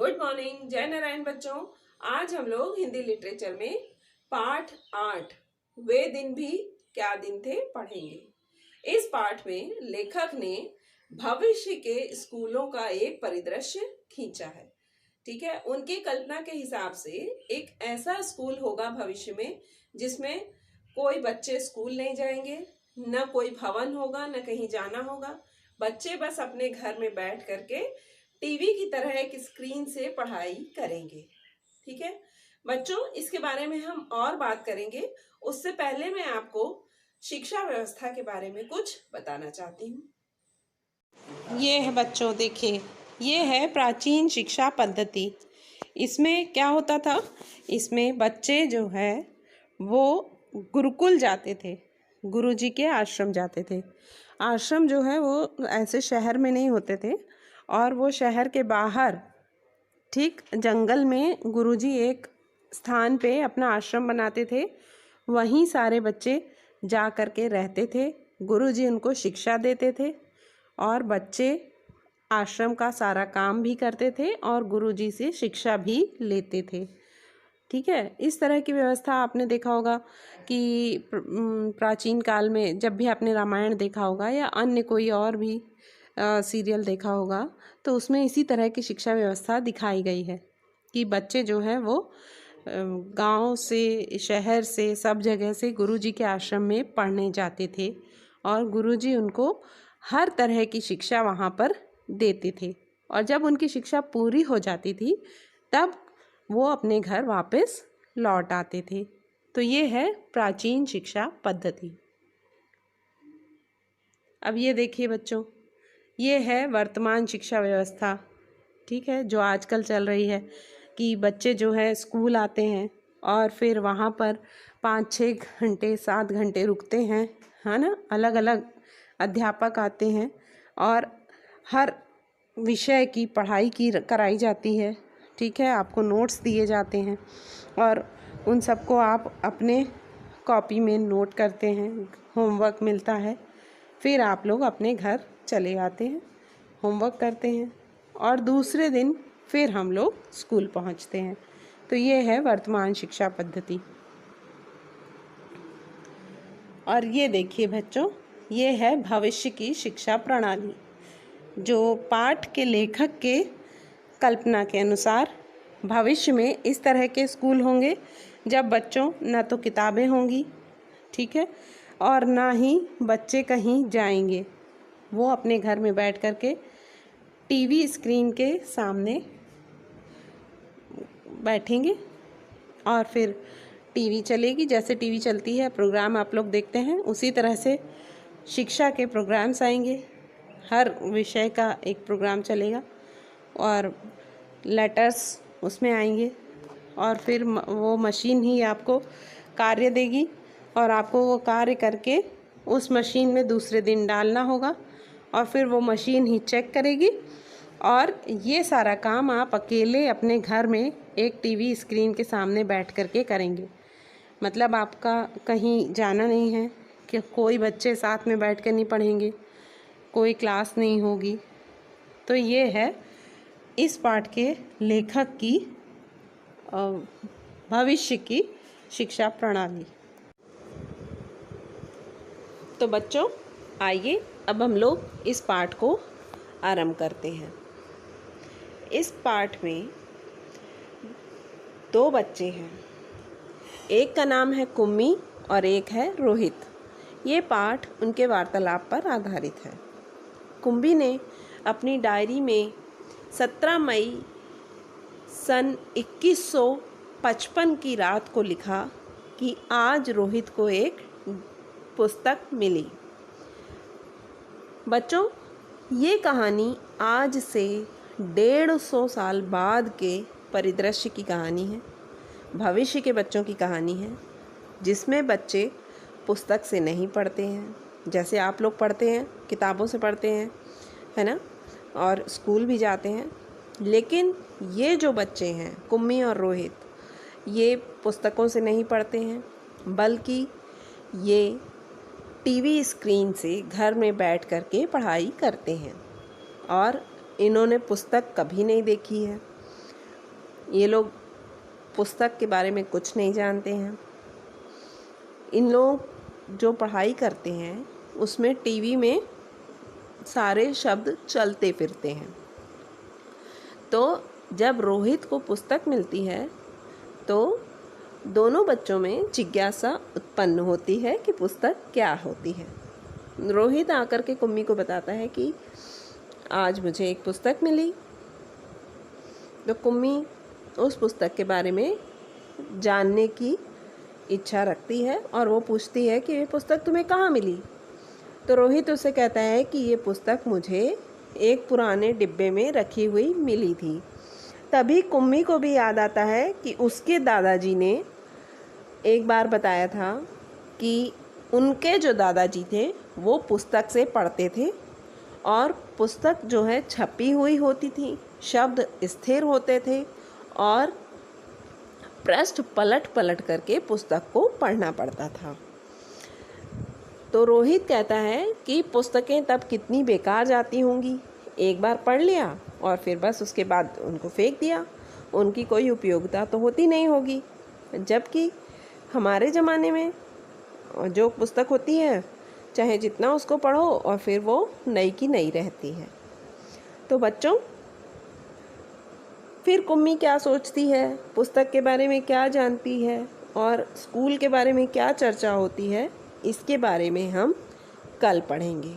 Good morning, जय नारायण बच्चों। आज हम लोग हिंदी लिटरेचर में पाठ 8 वे दिन भी क्या दिन थे पढ़ेंगे। इस पाठ में लेखक ने भविष्य के स्कूलों का एक परिदृश्य खींचा है। ठीक है, उनकी कल्पना के हिसाब से एक ऐसा स्कूल होगा भविष्य में जिसमें कोई बच्चे स्कूल नहीं जाएंगे, न कोई भवन होगा, न कहीं जाना होगा। बच्चे बस अपने घर में बैठ करके टीवी की तरह एक स्क्रीन से पढ़ाई करेंगे। ठीक है बच्चों, इसके बारे में हम और बात करेंगे। उससे पहले मैं आपको शिक्षा व्यवस्था के बारे में कुछ बताना चाहती हूँ। ये है बच्चों, देखिए, ये है प्राचीन शिक्षा पद्धति। इसमें क्या होता था, इसमें बच्चे जो है वो गुरुकुल जाते थे, गुरुजी के आश्रम जाते थे। आश्रम जो है वो ऐसे शहर में नहीं होते थे, और वो शहर के बाहर ठीक जंगल में गुरुजी एक स्थान पे अपना आश्रम बनाते थे। वहीं सारे बच्चे जा कर के रहते थे। गुरुजी उनको शिक्षा देते थे और बच्चे आश्रम का सारा काम भी करते थे और गुरुजी से शिक्षा भी लेते थे। ठीक है, इस तरह की व्यवस्था आपने देखा होगा कि प्राचीन काल में जब भी आपने रामायण देखा होगा या अन्य कोई और भी सीरियल देखा होगा, तो उसमें इसी तरह की शिक्षा व्यवस्था दिखाई गई है कि बच्चे जो है वो गांव से, शहर से, सब जगह से गुरुजी के आश्रम में पढ़ने जाते थे और गुरुजी उनको हर तरह की शिक्षा वहाँ पर देते थे। और जब उनकी शिक्षा पूरी हो जाती थी तब वो अपने घर वापस लौट आते थे। तो ये है प्राचीन शिक्षा पद्धति। अब ये देखिए बच्चों, ये है वर्तमान शिक्षा व्यवस्था। ठीक है, जो आजकल चल रही है कि बच्चे जो है स्कूल आते हैं और फिर वहाँ पर 5-6 घंटे 7 घंटे रुकते हैं, है ना। अलग अलग अध्यापक आते हैं और हर विषय की पढ़ाई की कराई जाती है। ठीक है, आपको नोट्स दिए जाते हैं और उन सबको आप अपने कॉपी में नोट करते हैं, होमवर्क मिलता है। फिर आप लोग अपने घर चले आते हैं, होमवर्क करते हैं और दूसरे दिन फिर हम लोग स्कूल पहुंचते हैं। तो ये है वर्तमान शिक्षा पद्धति। और ये देखिए बच्चों, ये है भविष्य की शिक्षा प्रणाली, जो पाठ के लेखक के कल्पना के अनुसार भविष्य में इस तरह के स्कूल होंगे जब बच्चों न तो किताबें होंगी, ठीक है, और ना ही बच्चे कहीं जाएंगे। वो अपने घर में बैठ कर के टीवी स्क्रीन के सामने बैठेंगे और फिर टीवी चलेगी, जैसे टीवी चलती है, प्रोग्राम आप लोग देखते हैं, उसी तरह से शिक्षा के प्रोग्राम्स आएंगे। हर विषय का एक प्रोग्राम चलेगा और लेटर्स उसमें आएंगे और फिर वो मशीन ही आपको कार्य देगी और आपको वो कार्य करके उस मशीन में दूसरे दिन डालना होगा और फिर वो मशीन ही चेक करेगी। और ये सारा काम आप अकेले अपने घर में एक टीवी स्क्रीन के सामने बैठ कर के करेंगे। मतलब आपका कहीं जाना नहीं है, कि कोई बच्चे साथ में बैठ कर नहीं पढ़ेंगे, कोई क्लास नहीं होगी। तो ये है इस पाठ के लेखक की भविष्य की शिक्षा प्रणाली। तो बच्चों, आइए अब हम लोग इस पाठ को आरंभ करते हैं। इस पाठ में 2 बच्चे हैं, एक का नाम है कुम्मी और एक है रोहित। ये पाठ उनके वार्तालाप पर आधारित है। कुम्मी ने अपनी डायरी में 17 मई सन 2155 की रात को लिखा कि आज रोहित को एक पुस्तक मिली। बच्चों, ये कहानी आज से 150 साल बाद के परिदृश्य की कहानी है, भविष्य के बच्चों की कहानी है, जिसमें बच्चे पुस्तक से नहीं पढ़ते हैं, जैसे आप लोग पढ़ते हैं, किताबों से पढ़ते हैं, है ना, और स्कूल भी जाते हैं। लेकिन ये जो बच्चे हैं, कुम्मी और रोहित, ये पुस्तकों से नहीं पढ़ते हैं, बल्कि ये टीवी स्क्रीन से घर में बैठ कर के पढ़ाई करते हैं और इन्होंने पुस्तक कभी नहीं देखी है। ये लोग पुस्तक के बारे में कुछ नहीं जानते हैं। इन लोग जो पढ़ाई करते हैं उसमें टीवी में सारे शब्द चलते फिरते हैं। तो जब रोहित को पुस्तक मिलती है तो दोनों बच्चों में जिज्ञासा उत्पन्न होती है कि पुस्तक क्या होती है। रोहित आकर के कुम्मी को बताता है कि आज मुझे एक पुस्तक मिली। तो कुम्मी उस पुस्तक के बारे में जानने की इच्छा रखती है और वो पूछती है कि ये पुस्तक तुम्हें कहाँ मिली। तो रोहित उसे कहता है कि ये पुस्तक मुझे एक पुराने डिब्बे में रखी हुई मिली थी। तभी कुम्मी को भी याद आता है कि उसके दादाजी ने एक बार बताया था कि उनके जो दादाजी थे वो पुस्तक से पढ़ते थे और पुस्तक जो है छपी हुई होती थी, शब्द स्थिर होते थे और पृष्ठ पलट पलट करके पुस्तक को पढ़ना पड़ता था। तो रोहित कहता है कि पुस्तकें तब कितनी बेकार जाती होंगी, एक बार पढ़ लिया और फिर बस उसके बाद उनको फेंक दिया, उनकी कोई उपयोगिता तो होती नहीं होगी। जबकि हमारे ज़माने में जो पुस्तक होती है चाहे जितना उसको पढ़ो और फिर वो नई की नई रहती है। तो बच्चों, फिर कुम्मी क्या सोचती है, पुस्तक के बारे में क्या जानती है और स्कूल के बारे में क्या चर्चा होती है, इसके बारे में हम कल पढ़ेंगे।